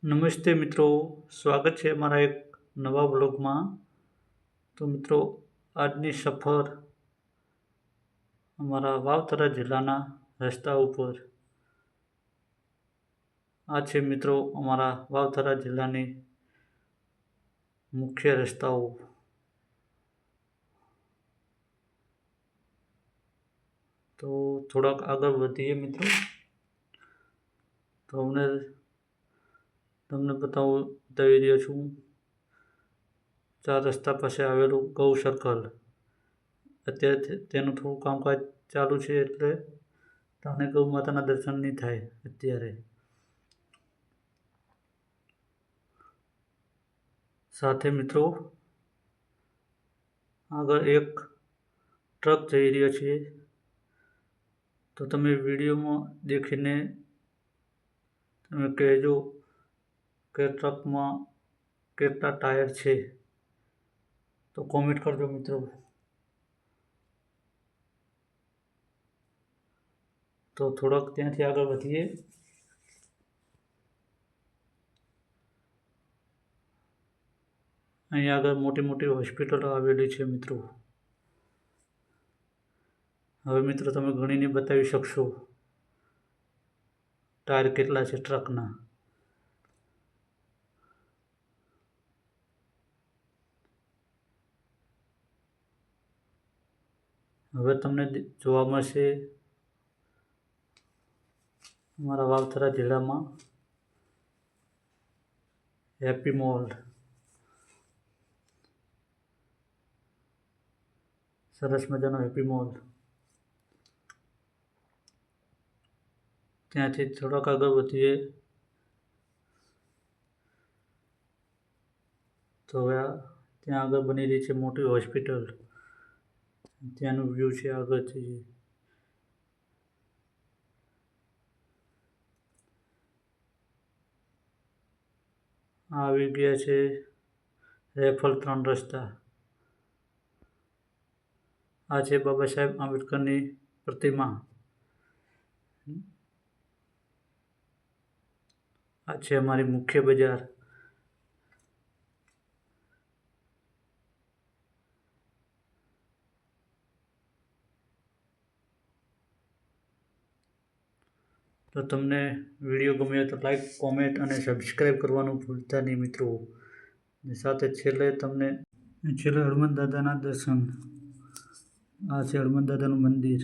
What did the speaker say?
નમસ્તે મિત્રો, સ્વાગત છે અમારા એક નવા બ્લોગમાં. તો મિત્રો, આજની સફર અમારા વાવથરા જિલ્લાના રસ્તા ઉપર. આ છે મિત્રો અમારા વાવથરા જિલ્લાની મુખ્ય રસ્તાઓ. તો થોડાક આગળ વધીએ મિત્રો. તો તમને બતાવી રહ્યો છું 4 રસ્તા પાસે આવેલું ગૌ સર્કલ. અત્યારે તેનું થોડું કામકાજ ચાલુ છે, એટલે તમને ગૌ માતાના દર્શન નહીં થાય અત્યારે. સાથે મિત્રો આગળ એક ટ્રક જઈ રહ્યો છે. તો તમે વિડીયોમાં દેખીને તમે કહેજો કે ટ્રકમાં કેટલા ટાયર છે. તો કોમેન્ટ કરજો મિત્રો. તો થોડોક ત્યાંથી આગળ વધીએ. અહીં આગળ મોટી મોટી હોસ્પિટલો આવેલી છે મિત્રો. હવે મિત્રો તમે ગણીને બતાવી શકશો ટાયર કેટલા છે ટ્રકના. હવે તમને જોવા મળશે અમારા વાવથરા જિલ્લામાં હેપી મોલ. સરસ મજાનો હેપી મોલ. ત્યાંથી થોડાક આગળ વધીએ તો હવે ત્યાં આગળ બની રહી છે મોટી હોસ્પિટલ. ત્યાંનું વ્યૂ છે આગળથી. આવી ગયા છે રેફલ 3 રસ્તા. આ છે બાબા સાહેબ આંબેડકરની પ્રતિમા. આ છે અમારી મુખ્ય બજાર. તો તમને વિડીયો ગમ્યો તો લાઈક, કોમેન્ટ અને સબસ્ક્રાઈબ કરવાનું ભૂલતા નહીં મિત્રો. સાથે છેલ્લે હનુમાન દાદાના દર્શન. આ છે હનુમાન દાદાનું મંદિર.